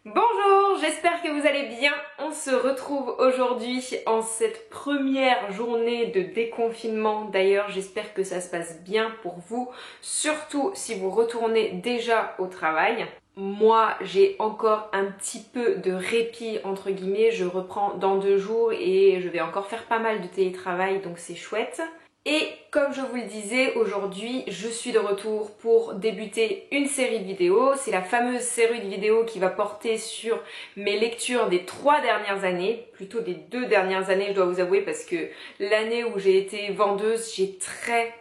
Bonjour, j'espère que vous allez bien. On se retrouve aujourd'hui en cette première journée de déconfinement. D'ailleurs, j'espère que ça se passe bien pour vous, surtout si vous retournez déjà au travail. Moi, j'ai encore un petit peu de répit entre guillemets. Je reprends dans 2 jours et je vais encore faire pas mal de télétravail, donc c'est chouette. Et comme je vous le disais, aujourd'hui je suis de retour pour débuter une série de vidéos. C'est la fameuse série de vidéos qui va porter sur mes lectures des 3 dernières années, plutôt des 2 dernières années je dois vous avouer, parce que l'année où j'ai été vendeuse, j'ai très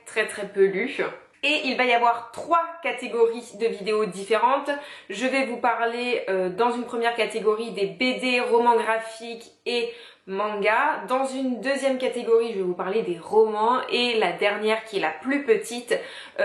peu lu. Et il va y avoir 3 catégories de vidéos différentes. Je vais vous parler dans une première catégorie des BD, romans graphiques et manga. Dans une deuxième catégorie, je vais vous parler des romans. Et la dernière, qui est la plus petite,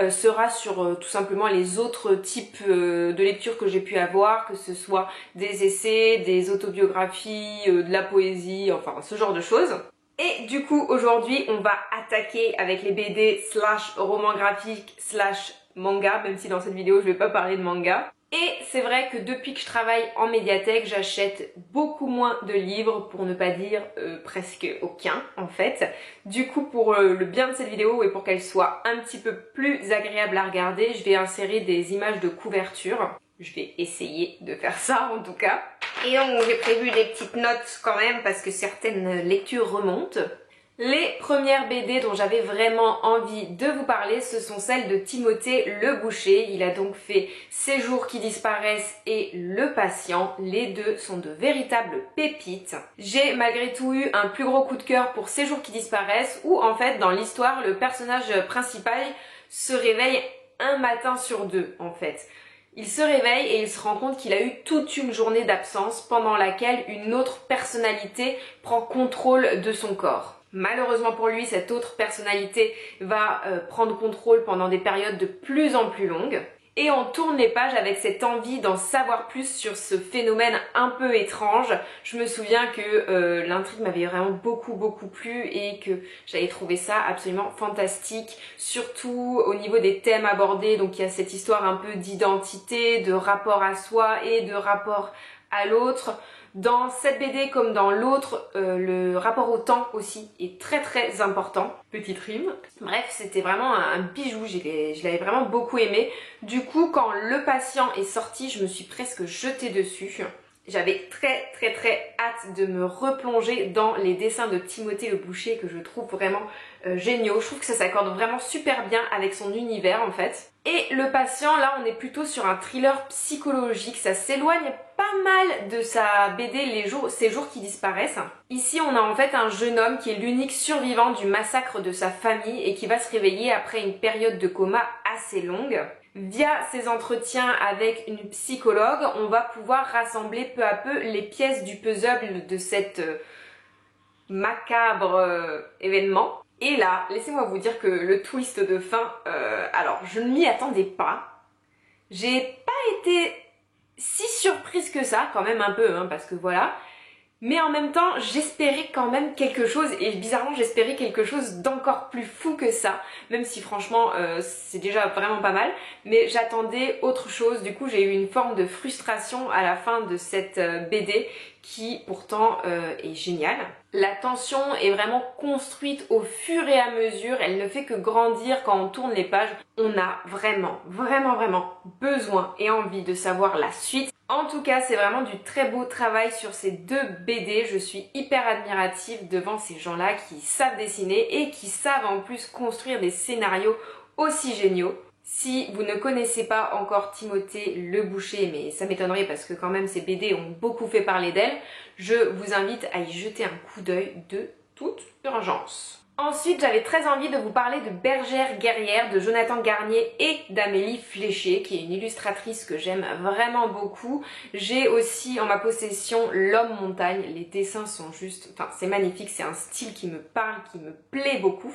sera sur tout simplement les autres types de lectures que j'ai pu avoir, que ce soit des essais, des autobiographies, de la poésie, enfin ce genre de choses. Et du coup, aujourd'hui, on va attaquer avec les BD slash romans graphiques slash manga, même si dans cette vidéo, je vais pas parler de manga. Et c'est vrai que depuis que je travaille en médiathèque, j'achète beaucoup moins de livres, pour ne pas dire presque aucun en fait. Du coup, pour le bien de cette vidéo et pour qu'elle soit un petit peu plus agréable à regarder, je vais insérer des images de couverture. Je vais essayer de faire ça en tout cas. Et donc j'ai prévu des petites notes quand même parce que certaines lectures remontent. Les premières BD dont j'avais vraiment envie de vous parler, ce sont celles de Timothée Le Boucher. Il a donc fait Ces jours qui disparaissent et Le Patient. Les deux sont de véritables pépites. J'ai malgré tout eu un plus gros coup de cœur pour Ces jours qui disparaissent, où en fait dans l'histoire le personnage principal se réveille un matin sur 2 en fait. Il se réveille et il se rend compte qu'il a eu toute une journée d'absence pendant laquelle une autre personnalité prend contrôle de son corps. Malheureusement pour lui, cette autre personnalité va prendre contrôle pendant des périodes de plus en plus longues. Et on tourne les pages avec cette envie d'en savoir plus sur ce phénomène un peu étrange. Je me souviens que l'intrigue m'avait vraiment beaucoup plu et que j'avais trouvé ça absolument fantastique, surtout au niveau des thèmes abordés. Donc il y a cette histoire un peu d'identité, de rapport à soi et de rapport à l'autre. Dans cette BD comme dans l'autre, le rapport au temps aussi est très important. Petite rime. Bref, c'était vraiment un bijou, je l'avais vraiment beaucoup aimé. Du coup, quand Le Patient est sorti, je me suis presque jetée dessus. J'avais très hâte de me replonger dans les dessins de Timothée Le Boucher que je trouve vraiment géniaux. Je trouve que ça s'accorde vraiment super bien avec son univers en fait. Et Le Patient, là on est plutôt sur un thriller psychologique, ça s'éloigne pas mal de sa BD Ces jours qui disparaissent. Ici on a en fait un jeune homme qui est l'unique survivant du massacre de sa famille et qui va se réveiller après une période de coma assez longue. Via ces entretiens avec une psychologue, on va pouvoir rassembler peu à peu les pièces du puzzle de cet macabre événement. Et là, laissez-moi vous dire que le twist de fin, alors je ne m'y attendais pas. J'ai pas été si surprise que ça, quand même un peu, hein, parce que voilà. Mais en même temps, j'espérais quand même quelque chose, et bizarrement j'espérais quelque chose d'encore plus fou que ça, même si franchement c'est déjà vraiment pas mal, mais j'attendais autre chose. Du coup j'ai eu une forme de frustration à la fin de cette BD qui pourtant est géniale. La tension est vraiment construite au fur et à mesure, elle ne fait que grandir quand on tourne les pages. On a vraiment besoin et envie de savoir la suite. En tout cas, c'est vraiment du très beau travail sur ces 2 BD. Je suis hyper admirative devant ces gens-là qui savent dessiner et qui savent en plus construire des scénarios aussi géniaux. Si vous ne connaissez pas encore Timothée Le Boucher, mais ça m'étonnerait parce que quand même ces BD ont beaucoup fait parler d'elle, je vous invite à y jeter un coup d'œil de toute urgence. Ensuite, j'avais très envie de vous parler de Bergère guerrière de Jonathan Garnier et d'Amélie Fléché, qui est une illustratrice que j'aime vraiment beaucoup. J'ai aussi en ma possession L'Homme Montagne. Les dessins sont juste... Enfin, c'est magnifique, c'est un style qui me parle, qui me plaît beaucoup.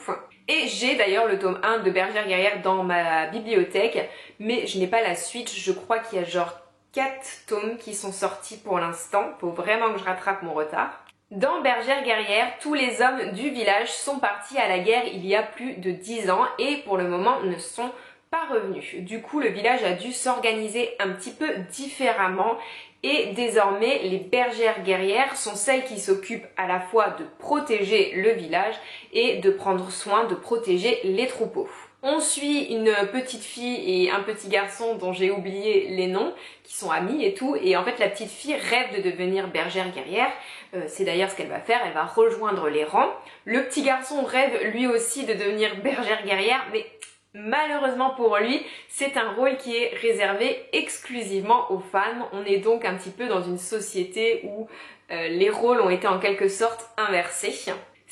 Et j'ai d'ailleurs le tome 1 de Bergère guerrière dans ma bibliothèque, mais je n'ai pas la suite. Je crois qu'il y a genre 4 tomes qui sont sortis pour l'instant. Faut vraiment que je rattrape mon retard. Dans Bergère guerrière, tous les hommes du village sont partis à la guerre il y a plus de 10 ans et pour le moment ne sont pas revenus. Du coup, le village a dû s'organiser un petit peu différemment Et désormais, les bergères guerrières sont celles qui s'occupent à la fois de protéger le village et de prendre soin de protéger les troupeaux. On suit une petite fille et un petit garçon dont j'ai oublié les noms, qui sont amis et tout, et en fait la petite fille rêve de devenir bergère guerrière, c'est d'ailleurs ce qu'elle va faire, elle va rejoindre les rangs. Le petit garçon rêve lui aussi de devenir bergère guerrière, mais malheureusement pour lui, c'est un rôle qui est réservé exclusivement aux femmes. On est donc un petit peu dans une société où les rôles ont été en quelque sorte inversés.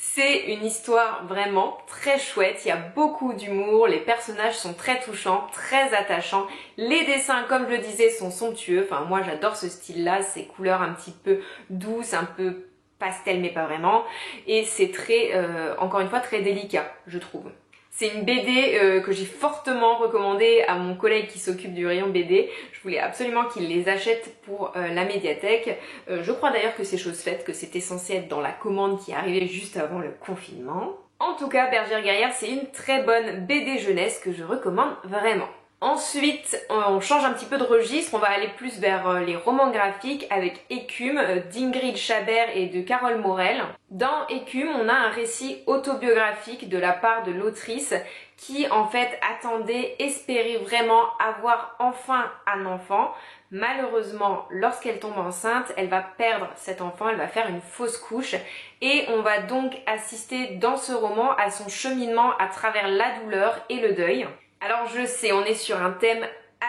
C'est une histoire vraiment très chouette, il y a beaucoup d'humour, les personnages sont très touchants, très attachants, les dessins comme je le disais sont somptueux, enfin moi j'adore ce style là, ces couleurs un petit peu douces, un peu pastel mais pas vraiment, et c'est très, encore une fois très délicat je trouve. C'est une BD que j'ai fortement recommandée à mon collègue qui s'occupe du rayon BD. Je voulais absolument qu'il les achète pour la médiathèque. Je crois d'ailleurs que c'est chose faite, que c'était censé être dans la commande qui arrivait juste avant le confinement. En tout cas, Bergère guerrière, c'est une très bonne BD jeunesse que je recommande vraiment. Ensuite, on change un petit peu de registre, on va aller plus vers les romans graphiques avec Écume d'Ingrid Chabert et de Carole Morel. Dans Écume, on a un récit autobiographique de la part de l'autrice qui en fait attendait, espérait vraiment avoir enfin un enfant. Malheureusement, lorsqu'elle tombe enceinte, elle va perdre cet enfant, elle va faire une fausse couche et on va donc assister dans ce roman à son cheminement à travers la douleur et le deuil. Alors je sais, on est sur un thème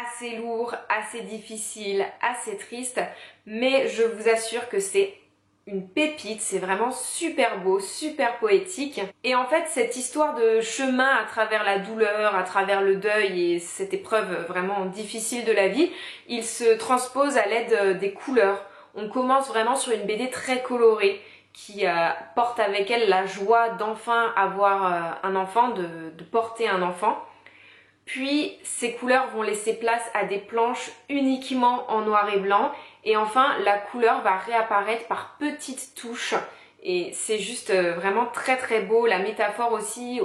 assez lourd, assez difficile, assez triste, mais je vous assure que c'est une pépite, c'est vraiment super beau, super poétique. Et en fait, cette histoire de chemin à travers la douleur, à travers le deuil et cette épreuve vraiment difficile de la vie, il se transpose à l'aide des couleurs. On commence vraiment sur une BD très colorée qui porte avec elle la joie d'enfin avoir un enfant, de porter un enfant. Puis ces couleurs vont laisser place à des planches uniquement en noir et blanc et enfin la couleur va réapparaître par petites touches et c'est juste vraiment très très beau. La métaphore aussi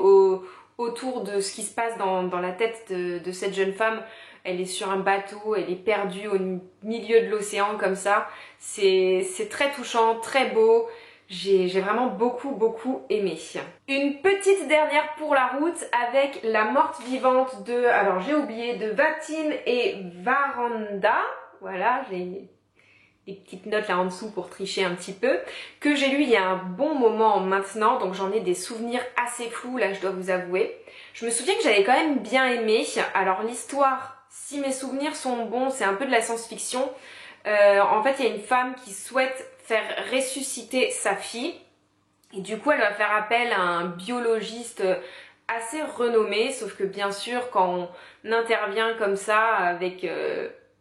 autour de ce qui se passe dans la tête de cette jeune femme. Elle est sur un bateau, elle est perdue au milieu de l'océan comme ça. C'est très touchant, très beau. J'ai vraiment beaucoup aimé. Une petite dernière pour la route avec La morte vivante de, alors j'ai oublié, de Vatim et Varanda. Voilà, j'ai des petites notes là en dessous pour tricher un petit peu, que j'ai lu il y a un bon moment maintenant, donc j'en ai des souvenirs assez flous là, je dois vous avouer. Je me souviens que j'avais quand même bien aimé. Alors l'histoire, si mes souvenirs sont bons, c'est un peu de la science-fiction. En fait, il y a une femme qui souhaite faire ressusciter sa fille et du coup elle va faire appel à un biologiste assez renommé, sauf que bien sûr quand on intervient comme ça avec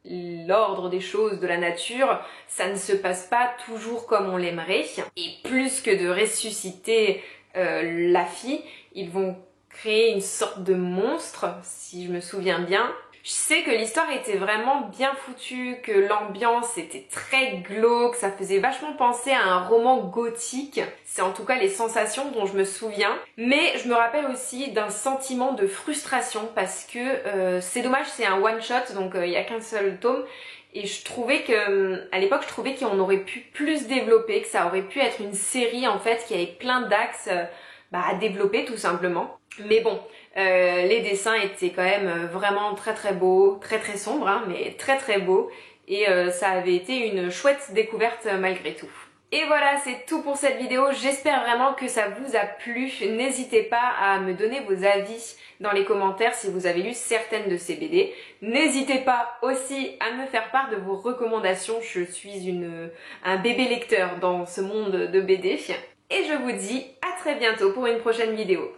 l'ordre des choses de la nature, ça ne se passe pas toujours comme on l'aimerait et plus que de ressusciter la fille, ils vont créer une sorte de monstre si je me souviens bien. Je sais que l'histoire était vraiment bien foutue, que l'ambiance était très glauque, ça faisait vachement penser à un roman gothique. C'est en tout cas les sensations dont je me souviens. Mais je me rappelle aussi d'un sentiment de frustration parce que c'est dommage, c'est un one shot, donc il n'y a qu'un seul tome. Et je trouvais que, à l'époque, je trouvais qu'on aurait pu plus développer, que ça aurait pu être une série en fait qui avait plein d'axes à développer tout simplement. Mais bon, les dessins étaient quand même vraiment très beaux, très sombres, hein, mais très beaux. Et ça avait été une chouette découverte malgré tout. Et voilà, c'est tout pour cette vidéo. J'espère vraiment que ça vous a plu. N'hésitez pas à me donner vos avis dans les commentaires si vous avez lu certaines de ces BD. N'hésitez pas aussi à me faire part de vos recommandations. Je suis un bébé lecteur dans ce monde de BD. Et je vous dis à très bientôt pour une prochaine vidéo.